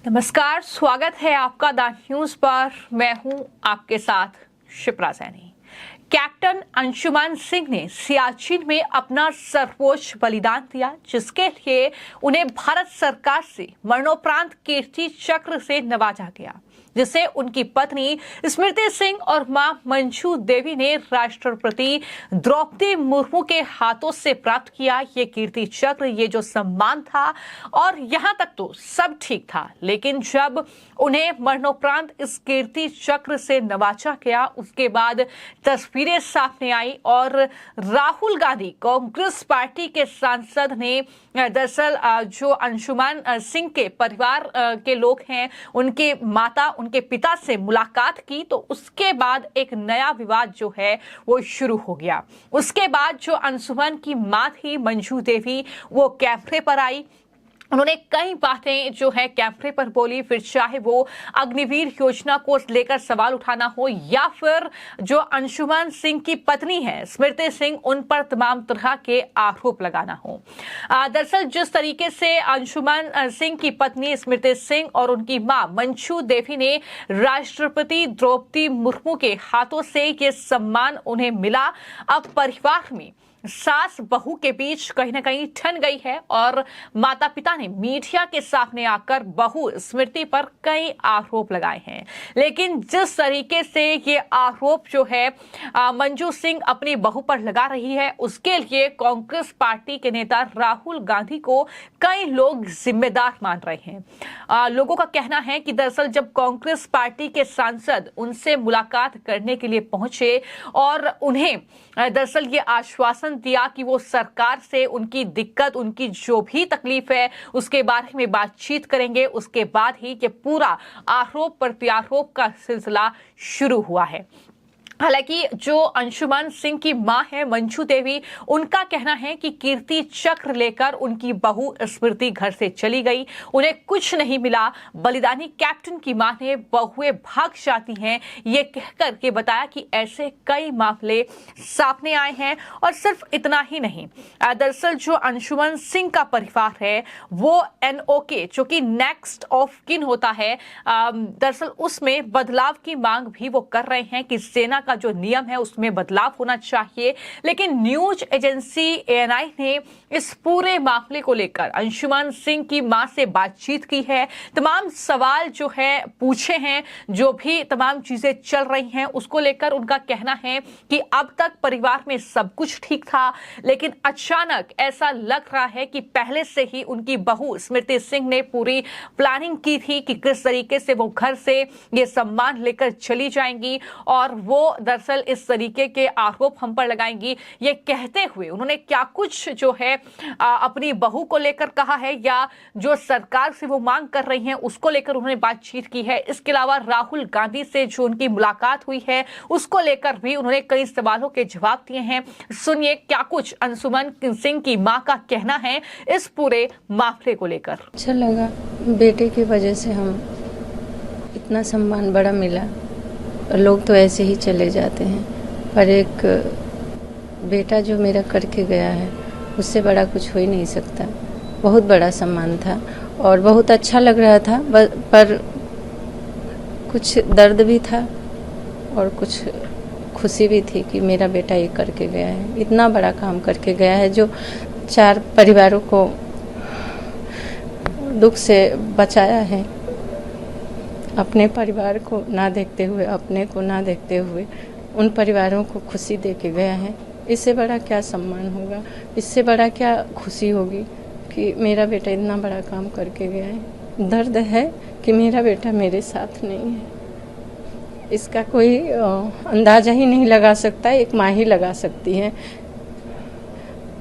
नमस्कार, स्वागत है आपका द न्यूज पर। मैं हूं आपके साथ शिप्रा सैनी। कैप्टन अंशुमान सिंह ने सियाचिन में अपना सर्वोच्च बलिदान दिया, जिसके लिए उन्हें भारत सरकार से मरणोपरांत कीर्ति चक्र से नवाजा गया, जिसे उनकी पत्नी स्मृति सिंह और मां मंजू देवी ने राष्ट्रपति द्रौपदी मुर्मू के हाथों से प्राप्त किया। ये कीर्ति चक्र, ये जो सम्मान था, और यहां तक तो सब ठीक था, लेकिन जब उन्हें मरणोपरांत इस कीर्ति चक्र से नवाजा गया, उसके बाद तस्वीरें सामने आई और राहुल गांधी कांग्रेस पार्टी के सांसद ने दरअसल जो अंशुमान सिंह के परिवार के लोग हैं, उनके माता, उनके पिता से मुलाकात की, तो उसके बाद एक नया विवाद जो है वो शुरू हो गया। उसके बाद जो अंशुमान की मां थी मंजू देवी, वो कैमरे पर आई। उन्होंने कई बातें जो है कैमरे पर बोली, फिर चाहे वो अग्निवीर योजना को लेकर सवाल उठाना हो या फिर जो अंशुमान सिंह की पत्नी है स्मृति सिंह, उन पर तमाम तरह के आरोप लगाना हो। दरअसल जिस तरीके से अंशुमान सिंह की पत्नी स्मृति सिंह और उनकी मां मंजू देवी ने राष्ट्रपति द्रौपदी मुर्मू के हाथों से ये सम्मान उन्हें मिला, अब परिवार में सास बहू के बीच कहीं ना कहीं ठन गई है और माता पिता ने मीडिया के सामने आकर बहू स्मृति पर कई आरोप लगाए हैं। लेकिन जिस तरीके से ये आरोप जो है मंजू सिंह अपनी बहू पर लगा रही है, उसके लिए कांग्रेस पार्टी के नेता राहुल गांधी को कई लोग जिम्मेदार मान रहे हैं। लोगों का कहना है कि दरअसल जब कांग्रेस पार्टी के सांसद उनसे मुलाकात करने के लिए पहुंचे और उन्हें दरअसल ये आश्वासन दिया कि वो सरकार से उनकी दिक्कत, उनकी जो भी तकलीफ है, उसके बारे में बातचीत करेंगे, उसके बाद ही ये पूरा आरोप प्रत्यारोप का सिलसिला शुरू हुआ है। हालांकि जो अंशुमान सिंह की मां है मंजू देवी, उनका कहना है कि कीर्ति चक्र लेकर उनकी बहू स्मृति घर से चली गई, उन्हें कुछ नहीं मिला। बलिदानी कैप्टन की मां ने बहुएं भाग जाती हैं, ये कहकर के बताया कि ऐसे कई मामले सामने आए हैं। और सिर्फ इतना ही नहीं, दरअसल जो अंशुमान सिंह का परिवार है वो NOK जो कि नेक्स्ट ऑफ किन होता है, दरअसल उसमें बदलाव की मांग भी वो कर रहे हैं कि सेना का जो नियम है उसमें बदलाव होना चाहिए। लेकिन न्यूज एजेंसी ANI ने इस पूरे मामले को लेकर अंशुमान सिंह की मां से बातचीत की है, तमाम सवाल जो है पूछे हैं, जो भी तमाम चीजें चल रही हैं उसको लेकर उनका कहना है कि अब तक परिवार में सब कुछ ठीक था, लेकिन अचानक ऐसा लग रहा है कि पहले से ही उनकी बहू स्मृति सिंह ने पूरी प्लानिंग की थी कि किस तरीके से वो घर से ये सम्मान लेकर चली जाएंगी और वो दरअसल इस तरीके के आरोप हम पर लगाएंगी। ये कहते हुए उन्होंने क्या कुछ जो है अपनी बहू को लेकर कहा है या जो सरकार से वो मांग कर रही हैं उसको लेकर उन्होंने बातचीत की है। इसके अलावा राहुल गांधी से जो उनकी मुलाकात हुई है उसको लेकर भी उन्होंने कई सवालों के जवाब दिए हैं। सुनिए क्या कुछ अंशुमान सिंह की मां का कहना है इस पूरे मामले को लेकर। अच्छा लगा, बेटे की वजह से हम इतना सम्मान बड़ा मिला। लोग तो ऐसे ही चले जाते हैं, पर एक बेटा जो मेरा करके गया है उससे बड़ा कुछ हो ही नहीं सकता। बहुत बड़ा सम्मान था और बहुत अच्छा लग रहा था, पर कुछ दर्द भी था और कुछ खुशी भी थी कि मेरा बेटा ये करके गया है, इतना बड़ा काम करके गया है जो 4 परिवारों को दुख से बचाया है। अपने परिवार को ना देखते हुए, अपने को ना देखते हुए उन परिवारों को खुशी दे के गया है। इससे बड़ा क्या सम्मान होगा, इससे बड़ा क्या खुशी होगी कि मेरा बेटा इतना बड़ा काम करके गया है। दर्द है कि मेरा बेटा मेरे साथ नहीं है, इसका कोई अंदाज़ा ही नहीं लगा सकता, एक माँ ही लगा सकती है।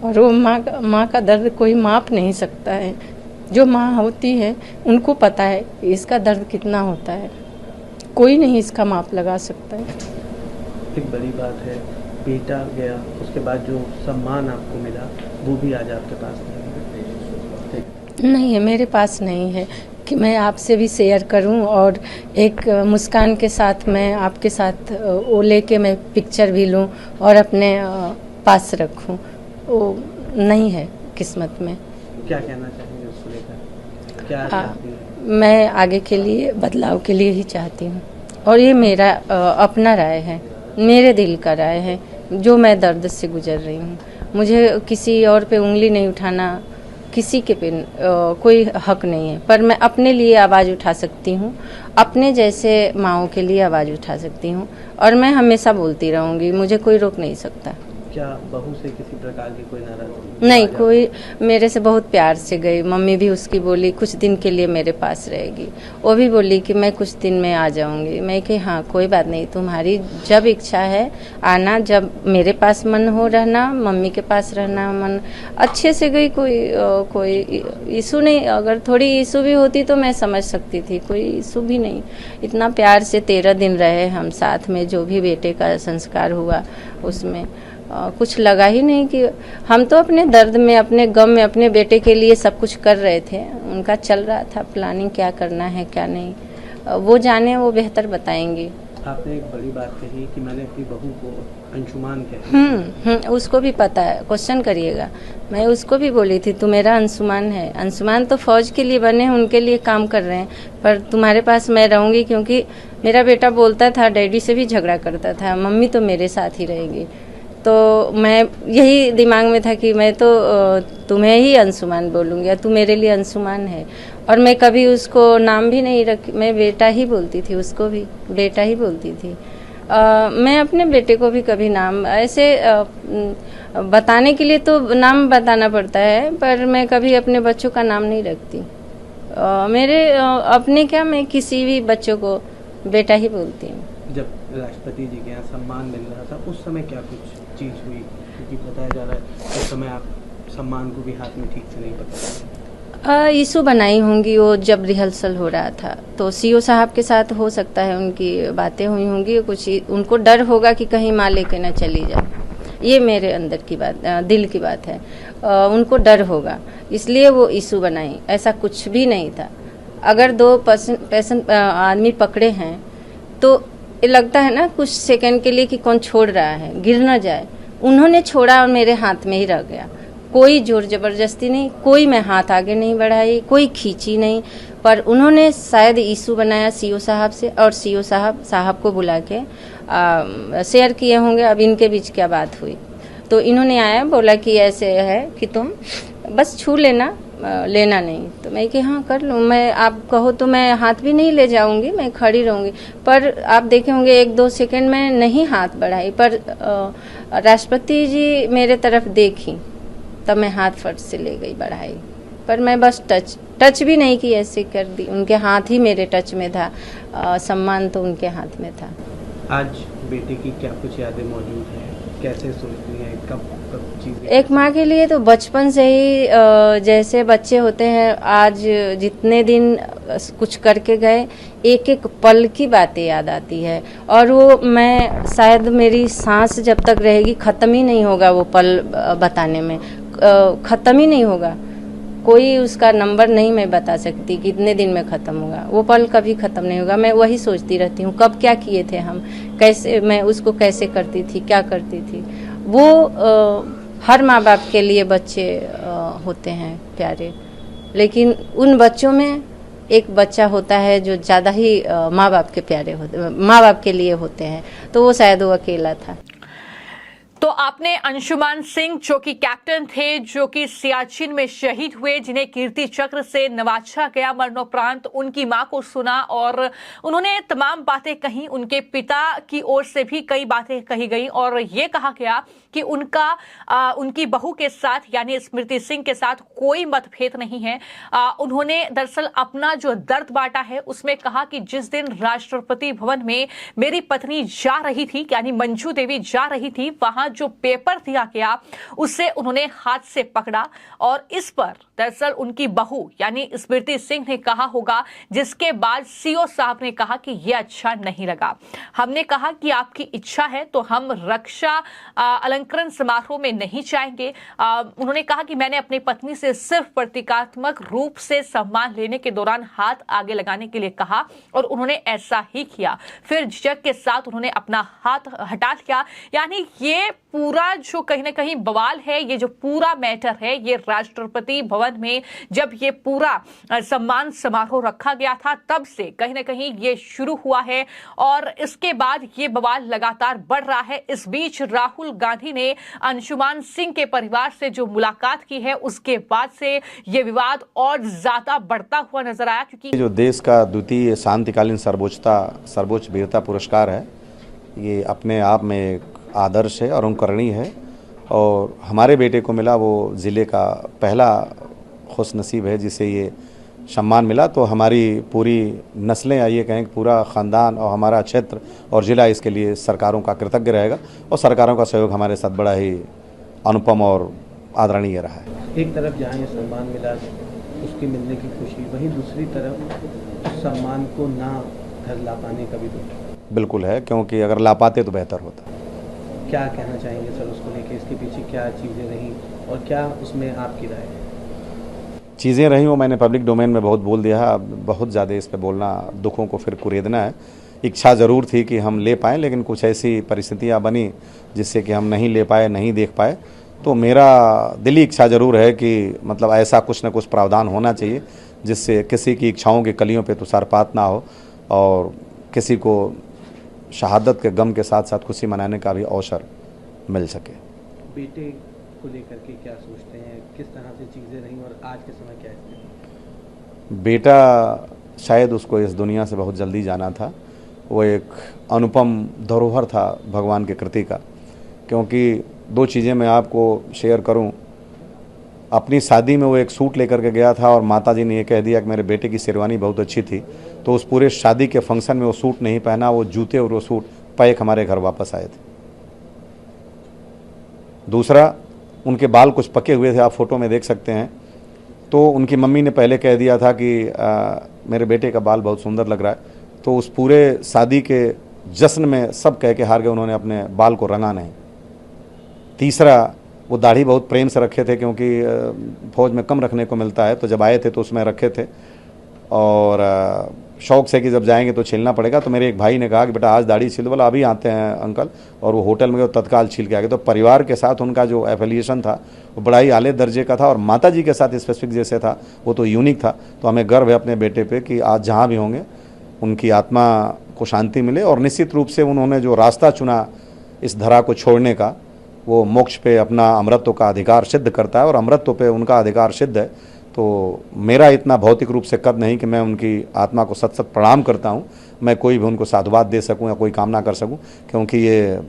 और वो माँ का दर्द कोई माप नहीं सकता है। जो माँ होती है उनको पता है कि इसका दर्द कितना होता है, कोई नहीं इसका माप लगा सकता है। एक बड़ी बात है, बेटा गया, उसके बाद जो सम्मान आपको मिला वो भी आज आपके पास नहीं है, मेरे पास नहीं है कि मैं आपसे भी शेयर करूं और एक मुस्कान के साथ मैं आपके साथ वो लेके मैं पिक्चर भी लूं और अपने पास रखूं। वो नहीं है किस्मत में। क्या कहना चाहेंगे उसको लेकर? क्या मैं आगे के लिए बदलाव के लिए ही चाहती हूँ और ये मेरा अपना राय है, मेरे दिल का राय है, जो मैं दर्द से गुजर रही हूँ। मुझे किसी और पे उंगली नहीं उठाना, किसी के पे कोई हक नहीं है, पर मैं अपने लिए आवाज़ उठा सकती हूँ, अपने जैसे माँओं के लिए आवाज़ उठा सकती हूँ और मैं हमेशा बोलती रहूँगी, मुझे कोई रोक नहीं सकता। क्या बहू से किसी प्रकार की कोई नाराजगी? नहीं, कोई मेरे से बहुत प्यार से गई। मम्मी भी उसकी बोली कुछ दिन के लिए मेरे पास रहेगी, वो भी बोली कि मैं कुछ दिन में आ जाऊंगी। मैं कि हाँ कोई बात नहीं, तुम्हारी जब इच्छा है आना, जब मेरे पास मन हो रहना, मम्मी के पास रहना मन। अच्छे से गई, कोई इशू नहीं। अगर थोड़ी इशू भी होती तो मैं समझ सकती थी, कोई इशू भी नहीं। इतना प्यार से 13 दिन रहे हम साथ में, जो भी बेटे का संस्कार हुआ उसमें कुछ लगा ही नहीं कि हम तो अपने दर्द में, अपने गम में, अपने बेटे के लिए सब कुछ कर रहे थे। उनका चल रहा था प्लानिंग, क्या करना है क्या नहीं, वो जाने, वो बेहतर बताएंगे। आपने एक बड़ी बात कही कि मैंने अपनी बहू को अंशुमान कहा। उसको भी पता है, क्वेश्चन करिएगा। मैं उसको भी बोली थी तू मेरा अंशुमान है। अंशुमान तो फौज के लिए बने हैं, उनके लिए काम कर रहे हैं, पर तुम्हारे पास मैं रहूंगी क्योंकि मेरा बेटा बोलता था, डैडी से भी झगड़ा करता था, मम्मी तो मेरे साथ ही रहेगी। तो मैं यही दिमाग में था कि मैं तो तुम्हें ही अंशुमान बोलूँगी, तू मेरे लिए अंशुमान है। और मैं कभी उसको नाम भी नहीं रखी, मैं बेटा ही बोलती थी, उसको भी बेटा ही बोलती थी। मैं अपने बेटे को भी कभी नाम ऐसे बताने के लिए तो नाम बताना पड़ता है, पर मैं कभी अपने बच्चों का नाम नहीं रखती। मेरे अपने क्या, मैं किसी भी बच्चों को बेटा ही बोलती हूँ। जब राष्ट्रपति जी के यहाँ सम्मान मिल रहा था उस समय क्या कुछ चीज़ हुई? क्योंकि बताया जा रहा है उस समय आप सम्मान को भी हाथ में ठीक से नहीं पकड़। इशू बनाई होंगी वो जब रिहर्सल हो रहा था, तो सीओ साहब के साथ हो सकता है उनकी बातें हुई होंगी, कुछ उनको डर होगा कि कहीं माँ लेके न चली जाए। ये मेरे अंदर की बात, दिल की बात है। उनको डर होगा, इसलिए वो इशू बनाई, ऐसा कुछ भी नहीं था। अगर 2% आदमी पकड़े हैं तो ये लगता है ना कुछ सेकंड के लिए कि कौन छोड़ रहा है, गिर न जाए। उन्होंने छोड़ा और मेरे हाथ में ही रह गया। कोई जोर जबरदस्ती नहीं, कोई मैं हाथ आगे नहीं बढ़ाई, कोई खींची नहीं, पर उन्होंने शायद इशू बनाया सीओ साहब से, और सीओ साहब को बुला के शेयर किए होंगे अब इनके बीच क्या बात हुई। तो इन्होंने आया, बोला कि ऐसे है कि तुम बस छू लेना, लेना नहीं। तो मैं कि हाँ कर लूँ, मैं आप कहो तो मैं हाथ भी नहीं ले जाऊंगी, मैं खड़ी रहूंगी। पर आप देखे होंगे 1-2 सेकंड में नहीं हाथ बढ़ाई, पर राष्ट्रपति जी मेरे तरफ देखी तब मैं हाथ फट से ले गई बढ़ाई, पर मैं बस टच भी नहीं की, ऐसे कर दी। उनके हाथ ही मेरे टच में था, सम्मान तो उनके हाथ में था। आज बेटे की क्या कुछ यादें मौजूद हैं, कैसे सोचती हैं, कब चीज़ें? एक माँ के लिए तो बचपन से ही जैसे बच्चे होते हैं, आज जितने दिन कुछ करके गए, एक एक पल की बातें याद आती है। और वो मैं शायद मेरी सांस जब तक रहेगी ख़त्म ही नहीं होगा वो पल बताने में, ख़त्म ही नहीं होगा। कोई उसका नंबर नहीं मैं बता सकती कितने दिन में ख़त्म होगा, वो पल कभी ख़त्म नहीं होगा। मैं वही सोचती रहती हूँ कब क्या किए थे हम, कैसे मैं उसको कैसे करती थी, क्या करती थी। वो हर माँ बाप के लिए बच्चे होते हैं प्यारे, लेकिन उन बच्चों में एक बच्चा होता है जो ज़्यादा ही माँ बाप के प्यारे होते, माँ बाप के लिए होते हैं, तो वो शायद वो अकेला था। तो आपने अंशुमान सिंह जो कि कैप्टन थे, जो कि सियाचिन में शहीद हुए, जिन्हें कीर्ति चक्र से नवाजा गया मरणोपरांत, उनकी मां को सुना और उन्होंने तमाम बातें कही। उनके पिता की ओर से भी कई बातें कही गई और ये कहा गया कि उनकी बहू के साथ यानी स्मृति सिंह के साथ कोई मतभेद नहीं है। उन्होंने दरअसल अपना जो दर्द बांटा है, उसमें कहा कि जिस दिन राष्ट्रपति भवन में मेरी पत्नी जा रही थी, यानी मंजू देवी जा रही थी, वहां जो पेपर दिया गया उसे उन्होंने हाथ से पकड़ा और इस पर दरअसल उनकी बहू यानी स्मृति सिंह ने कहा होगा, जिसके बाद सीओ साहब ने कहा कि यह अच्छा नहीं लगा। हमने कहा कि आपकी इच्छा है तो हम रक्षा अलंकरण समारोह में नहीं जाएंगे। उन्होंने कहा कि मैंने अपनी पत्नी से सिर्फ प्रतीकात्मक रूप से सम्मान लेने के दौरान हाथ आगे लगाने के लिए कहा और उन्होंने ऐसा ही किया। फिर झिझक के साथ उन्होंने अपना हाथ हटा लिया। यानी ये पूरा जो कहीं ना कहीं बवाल है, ये जो पूरा मैटर है, ये राष्ट्रपति भवन में जब ये पूरा सम्मान समारोह रखा गया था तब से कहीं ना कहीं ये शुरू हुआ है और इसके बाद ये बवाल लगातार बढ़ रहा है। इस बीच राहुल गांधी ने अंशुमान सिंह के परिवार से जो मुलाकात की है उसके बाद से ये विवाद और ज्यादा बढ़ता हुआ नजर आया, क्योंकि जो देश का द्वितीय शांतिकालीन सर्वोच्च वीरता पुरस्कार है, ये अपने आप में एक आदर्श है और अनुकरणीय है और हमारे बेटे को मिला, वो ज़िले का पहला खुशनसीब है जिसे ये सम्मान मिला। तो हमारी पूरी नस्लें, आइए कहें कि पूरा ख़ानदान और हमारा क्षेत्र और ज़िला इसके लिए सरकारों का कृतज्ञ रहेगा और सरकारों का सहयोग हमारे साथ बड़ा ही अनुपम और आदरणीय रहा है। एक तरफ जहाँ ये सम्मान मिला उसके मिलने की खुशी, वहीं दूसरी तरफ उस सम्मान को ना घर ला पाने का भी दुख बिल्कुल है, क्योंकि अगर ला पाते तो बेहतर होता। क्या कहना चाहेंगे सर उसको लेके, इसके पीछे क्या चीज़ें रहीं और क्या उसमें आपकी राय है? चीज़ें रहीं वो मैंने पब्लिक डोमेन में बहुत बोल दिया है, अब बहुत ज़्यादा इस पे बोलना, दुखों को फिर कुरेदना है। इच्छा ज़रूर थी कि हम ले पाएँ, लेकिन कुछ ऐसी परिस्थितियाँ बनी जिससे कि हम नहीं ले पाए, नहीं देख पाए। तो मेरा दिली इच्छा ज़रूर है कि मतलब ऐसा कुछ न कुछ प्रावधान होना चाहिए जिससे किसी की इच्छाओं की कलियों पे तुषारपात ना हो और किसी को शहादत के गम के साथ साथ खुशी मनाने का भी अवसर मिल सके। बेटे को लेकर के क्या सोचते हैं, किस तरह से चीज़ें रहीं और आज के समय क्या स्थिति? बेटा शायद उसको इस दुनिया से बहुत जल्दी जाना था, वो एक अनुपम धरोहर था भगवान के कृति का। क्योंकि दो चीज़ें मैं आपको शेयर करूं, अपनी शादी में वो एक सूट लेकर के गया था और माताजी ने ये कह दिया कि मेरे बेटे की शेरवानी बहुत अच्छी थी, तो उस पूरे शादी के फंक्शन में वो सूट नहीं पहना, वो जूते और वो सूट पैक हमारे घर वापस आए थे। दूसरा, उनके बाल कुछ पके हुए थे, आप फोटो में देख सकते हैं। तो उनकी मम्मी ने पहले कह दिया था कि मेरे बेटे का बाल बहुत सुंदर लग रहा है, तो उस पूरे शादी के जश्न में सब कह के हार गए, उन्होंने अपने बाल को रंगा नहीं। तीसरा, वो दाढ़ी बहुत प्रेम से रखे थे क्योंकि फौज में कम रखने को मिलता है, तो जब आए थे तो उसमें रखे थे और शौक से कि जब जाएंगे तो छीलना पड़ेगा। तो मेरे एक भाई ने कहा कि बेटा आज दाढ़ी छील दो, बोला अभी आते हैं अंकल, और वो होटल में गए तत्काल छील के आ गए। तो परिवार के साथ उनका जो एफिलिएशन था वो बड़ा ही आले दर्जे का था और माता जी के साथ स्पेसिफिक जैसे था वो तो यूनिक था। तो हमें गर्व है अपने बेटे पे कि आज जहाँ भी होंगे उनकी आत्मा को शांति मिले और निश्चित रूप से उन्होंने जो रास्ता चुना इस धरा को छोड़ने का, वो मोक्ष पे अपना अमृतत्व का अधिकार सिद्ध करता है और अमृतत्व पे उनका अधिकार सिद्ध है। तो मेरा इतना भौतिक रूप से कद नहीं कि मैं उनकी आत्मा को सत सत प्रणाम करता हूँ, मैं कोई भी उनको साधुवाद दे सकूँ या कोई कामना कर सकूँ, क्योंकि ये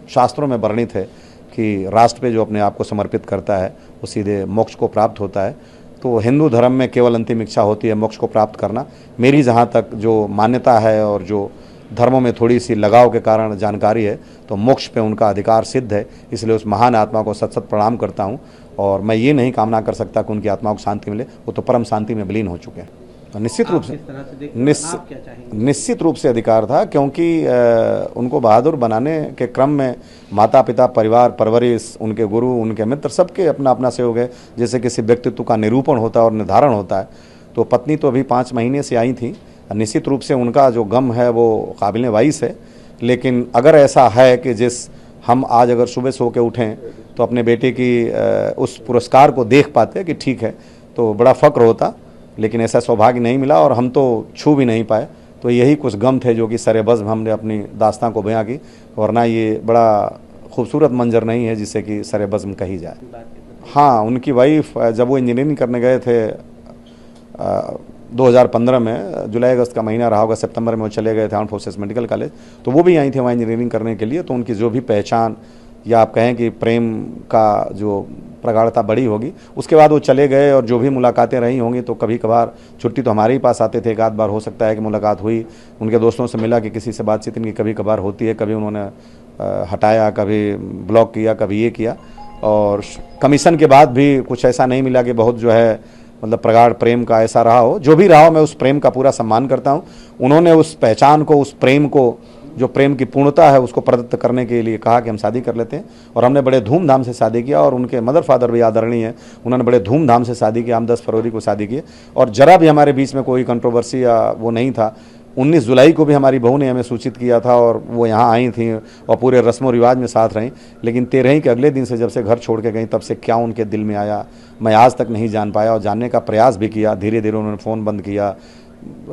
शास्त्रों में वर्णित है कि राष्ट्र पे जो अपने आप को समर्पित करता है वो सीधे मोक्ष को प्राप्त होता है। तो हिंदू धर्म में केवल अंतिम इच्छा होती है मोक्ष को प्राप्त करना। मेरी जहाँ तक जो मान्यता है और जो धर्मों में थोड़ी सी लगाव के कारण जानकारी है, तो मोक्ष पे उनका अधिकार सिद्ध है, इसलिए उस महान आत्मा को सत सत प्रणाम करता हूँ। और मैं ये नहीं कामना कर सकता कि उनकी आत्मा को शांति मिले, वो तो परम शांति में विलीन हो चुके हैं। तो निश्चित रूप से अधिकार था, क्योंकि उनको बहादुर बनाने के क्रम में माता पिता, परिवार, परवरिश, उनके गुरु, उनके मित्र, सबके अपना अपना सहयोग है। जैसे किसी व्यक्तित्व का निरूपण होता है और निर्धारण होता है। तो पत्नी तो अभी 5 महीने से आई थी, निश्चित रूप से उनका जो गम है वो काबिल वाइस है। लेकिन अगर ऐसा है कि जिस हम आज अगर सुबह सो के उठें तो अपने बेटे की उस पुरस्कार को देख पाते कि ठीक है, तो बड़ा फ़क्र होता, लेकिन ऐसा सौभाग्य नहीं मिला और हम तो छू भी नहीं पाए। तो यही कुछ गम थे जो कि सरेबज़्म हमने अपनी दास्तां को बयां की, वरना ये बड़ा खूबसूरत मंजर नहीं है जिससे कि सरेबज़्म कही जाए। हाँ, उनकी वाइफ जब वो इंजीनियरिंग करने गए थे 2015 में, जुलाई अगस्त का महीना रहा होगा, सितंबर में वो चले गए थे आर्म्ड फोर्सेस मेडिकल कॉलेज, तो वो भी आई थी वहाँ इंजीनियरिंग करने के लिए। तो उनकी जो भी पहचान या आप कहें कि प्रेम का जो प्रगाढ़ता बड़ी होगी, उसके बाद वो चले गए और जो भी मुलाकातें रही होंगी, तो कभी कभार छुट्टी तो हमारे ही पास आते थे, एक आध बार हो सकता है कि मुलाकात हुई, उनके दोस्तों से मिला कि किसी से बातचीत इनकी कभी कभार होती है, कभी उन्होंने हटाया, कभी ब्लॉक किया, कभी ये किया। और कमीशन के बाद भी कुछ ऐसा नहीं मिला कि बहुत जो है मतलब प्रगाढ़ प्रेम का ऐसा रहा हो। जो भी रहा हो, मैं उस प्रेम का पूरा सम्मान करता हूँ। उन्होंने उस पहचान को, उस प्रेम को, जो प्रेम की पूर्णता है, उसको प्रदत्त करने के लिए कहा कि हम शादी कर लेते हैं, और हमने बड़े धूमधाम से शादी किया। और उनके मदर फादर भी आदरणीय हैं, उन्होंने बड़े धूमधाम से शादी किया। हम 10 फरवरी को शादी किए और जरा भी हमारे बीच में कोई कंट्रोवर्सी या वो नहीं था। 19 जुलाई को भी हमारी बहू ने हमें सूचित किया था और वो यहाँ आई थी और पूरे रस्म व रिवाज में साथ रहीं, लेकिन 13 के अगले दिन से जब से घर छोड़ के गई तब से क्या उनके दिल में आया मैं आज तक नहीं जान पाया। और जानने का प्रयास भी किया, धीरे धीरे उन्होंने फ़ोन बंद किया,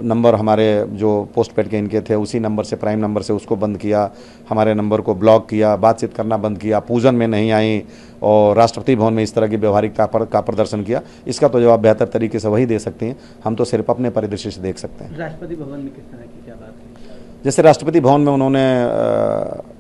नंबर हमारे जो पोस्ट पेड के इनके थे उसी नंबर से, प्राइम नंबर से उसको बंद किया, हमारे नंबर को ब्लॉक किया, बातचीत करना बंद किया, पूजन में नहीं आई और राष्ट्रपति भवन में इस तरह की व्यवहारिकता का प्रदर्शन किया। इसका तो जवाब बेहतर तरीके से वही दे सकते हैं, हम तो सिर्फ अपने परिदृश्य से देख सकते हैं। राष्ट्रपति भवन में किस तरह की क्या बात है? जैसे राष्ट्रपति भवन में उन्होंने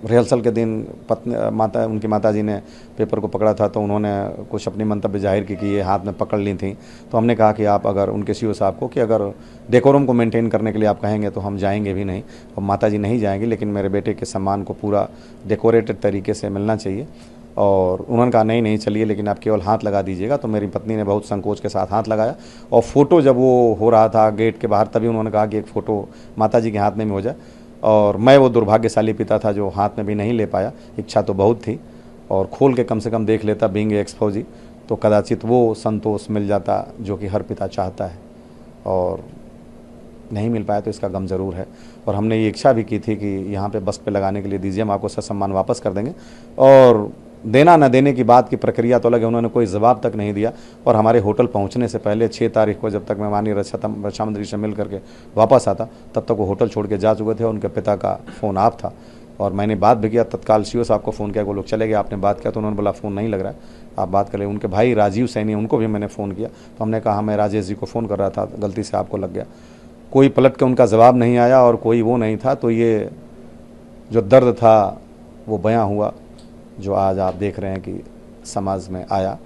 रिहर्सल के दिन उनकी माताजी ने पेपर को पकड़ा था तो उन्होंने कुछ अपनी मंतव्य जाहिर की कि ये हाथ में पकड़ ली थी। तो हमने कहा कि आप अगर उनके सीओ साहब को कि अगर डेकोरम को मेंटेन करने के लिए आप कहेंगे तो हम जाएंगे भी नहीं, और माताजी नहीं जाएंगी, लेकिन मेरे बेटे के सम्मान को पूरा डेकोरेटेड तरीके से मिलना चाहिए। और उन्होंने कहा नहीं चलिए, लेकिन आप केवल हाथ लगा दीजिएगा। तो मेरी पत्नी ने बहुत संकोच के साथ हाथ लगाया और फ़ोटो जब वो हो रहा था गेट के बाहर तभी उन्होंने कहा कि एक फ़ोटो माताजी के हाथ में भी हो जाए। और मैं वो दुर्भाग्यशाली पिता था जो हाथ में भी नहीं ले पाया। इच्छा तो बहुत थी और खोल के कम से कम देख लेता बीइंग एक्स फौजी, तो कदाचित वो संतोष मिल जाता जो कि हर पिता चाहता है, और नहीं मिल पाया तो इसका गम ज़रूर है। और हमने ये इच्छा भी की थी कि यहाँ पे बस पे लगाने के लिए दीजिए, हम आपको ससम्मान वापस कर देंगे। और देना न देने की बात की प्रक्रिया तो अलग है, उन्होंने कोई जवाब तक नहीं दिया। और हमारे होटल पहुंचने से पहले 6 तारीख को जब तक मैं माननीय रक्षा मंत्री से मिल करके वापस आता तब तक वो होटल छोड़ के जा चुके थे और उनके पिता का फ़ोन ऑफ था। और मैंने बात भी किया, तत्काल सीओ साहब को फ़ोन किया, वो लोग चले गए। आपने बात किया तो उन्होंने बोला फ़ोन नहीं लग रहा है, आप बात करें। उनके भाई राजीव सैनी उनको भी मैंने फ़ोन किया तो हमने कहा मैं राजेश जी को फ़ोन कर रहा था, गलती से आपको लग गया। कोई पलट के उनका जवाब नहीं आया और कोई वो नहीं था। तो ये जो दर्द था वो बयां हुआ जो आज आप देख रहे हैं कि समाज में आया,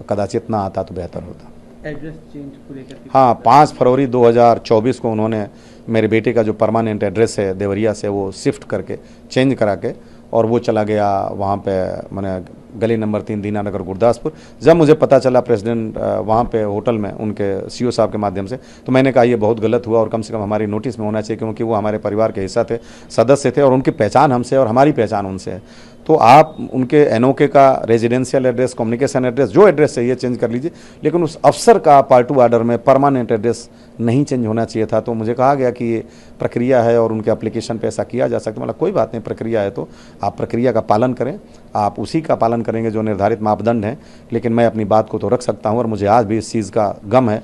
कदाचित ना आता तो बेहतर होता। एड्रेस चेंज पूरे करके? हाँ, 5 फरवरी 2024 को उन्होंने मेरे बेटे का जो परमानेंट एड्रेस है देवरिया से वो शिफ्ट करके चेंज करा के और वो चला गया वहाँ पे मैंने गली नंबर 3 दीनानगर गुरदासपुर। जब मुझे पता चला प्रेसिडेंट वहाँ पे होटल में उनके सीओ साहब के माध्यम से, तो मैंने कहा ये बहुत गलत हुआ और कम से कम हमारी नोटिस में होना चाहिए, क्योंकि वो हमारे परिवार के हिस्सा थे, सदस्य थे और उनकी पहचान हमसे और हमारी पहचान उनसे है। तो आप उनके एनओके का रेजिडेंशियल एड्रेस, कम्युनिकेशन एड्रेस, जो एड्रेस चाहिए चेंज कर लीजिए, लेकिन उस अफसर का पार्ट 2 आर्डर में परमानेंट एड्रेस नहीं चेंज होना चाहिए था। तो मुझे कहा गया कि ये प्रक्रिया है और उनके एप्लीकेशन पे ऐसा किया जा सकता है। मतलब कोई बात नहीं, प्रक्रिया है तो आप प्रक्रिया का पालन करें, आप उसी का पालन करेंगे जो निर्धारित मापदंड हैं। लेकिन मैं अपनी बात को तो रख सकता हूँ और मुझे आज भी इस चीज़ का गम है।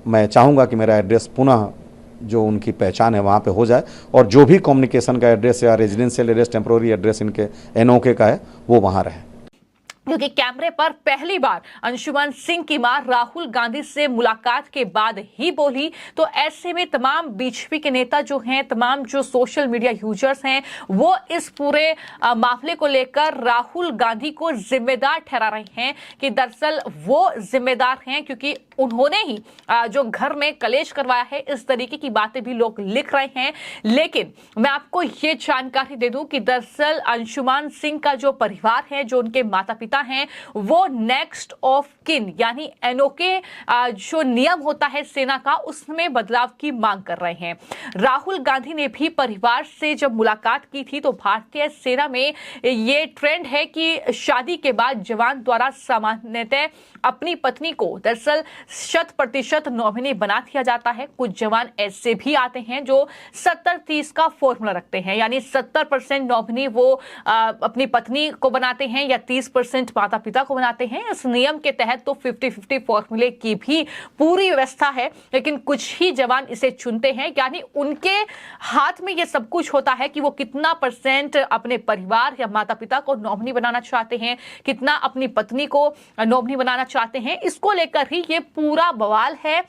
मैं चाहूँगा कि मेरा एड्रेस पुनः जो उनकी पहचान है वहाँ पे हो जाए और जो भी कम्युनिकेशन का एड्रेस या रेजिडेंशियल एड्रेस, टेम्प्रोरी एड्रेस इनके एनओके का है वो वहाँ रहे। क्योंकि कैमरे पर पहली बार अंशुमन सिंह की मां राहुल गांधी से मुलाकात के बाद ही बोली, तो ऐसे में तमाम बीजेपी के नेता जो हैं, तमाम जो सोशल मीडिया यूजर्स हैं, वो इस पूरे मामले को लेकर राहुल गांधी को जिम्मेदार ठहरा रहे हैं कि दरअसल वो जिम्मेदार हैं क्योंकि उन्होंने ही जो घर में कलेश करवाया है। इस तरीके की बातें भी लोग लिख रहे हैं। लेकिन मैं आपको ये जानकारी दे दूं कि दरअसल अंशुमान सिंह का जो परिवार है, जो उनके माता पिता हैं, वो नेक्स्ट ऑफ किन यानी एनओके जो नियम होता है सेना का, उसमें बदलाव की मांग कर रहे हैं। राहुल गांधी ने भी परिवार से जब मुलाकात की थी तो भारतीय सेना में ये ट्रेंड है कि शादी के बाद जवान द्वारा सामान्यतः अपनी पत्नी को दरअसल 100% नॉमिनी बना दिया जाता है। कुछ जवान ऐसे भी आते हैं जो 70-30 का फॉर्मूला रखते हैं, यानी 70% नॉमिनी वो अपनी पत्नी को बनाते हैं या 30% माता पिता को बनाते हैं। इस नियम के तहत तो 50-50 फॉर्मूले की भी पूरी व्यवस्था है, लेकिन कुछ ही जवान इसे चुनते हैं, यानी उनके हाथ में ये सब कुछ होता है कि वो कितना % अपने परिवार या माता पिता को नॉमिनी बनाना चाहते हैं, कितना अपनी पत्नी को नॉमिनी बनाना चाहते हैं। इसको लेकर ही ये पूरा बवाल है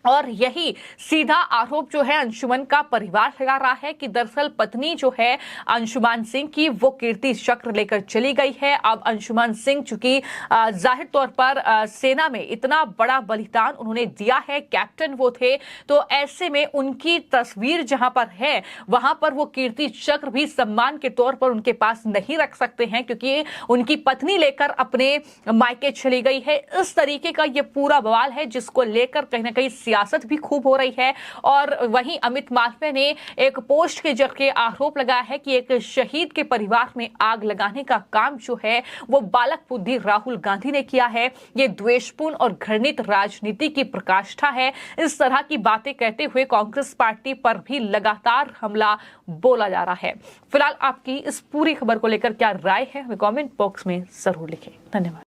और यही सीधा आरोप जो है अंशुमन का परिवार लगा रहा है कि दरअसल पत्नी जो है अंशुमान सिंह की वो कीर्ति चक्र लेकर चली गई है। अब अंशुमान सिंह चूंकि जाहिर तौर पर सेना में इतना बड़ा बलिदान उन्होंने दिया है, कैप्टन वो थे, तो ऐसे में उनकी तस्वीर जहां पर है वहां पर वो कीर्ति चक्र भी सम्मान के तौर पर उनके पास नहीं रख सकते हैं, क्योंकि उनकी पत्नी लेकर अपने मायके चली गई है। इस तरीके का ये पूरा बवाल है जिसको लेकर कहीं ना कहीं सियासत भी खूब हो रही है। और वहीं अमित मालवीय ने एक पोस्ट के जरिए आरोप लगाया है कि एक शहीद के परिवार में आग लगाने का काम जो है वो बालक बुद्धि राहुल गांधी ने किया है। ये द्वेषपूर्ण और घृणित राजनीति की प्रकाष्ठा है। इस तरह की बातें कहते हुए कांग्रेस पार्टी पर भी लगातार हमला बोला जा रहा है। फिलहाल आपकी इस पूरी खबर को लेकर क्या राय है, हमें कमेंट बॉक्स में जरूर लिखें। धन्यवाद।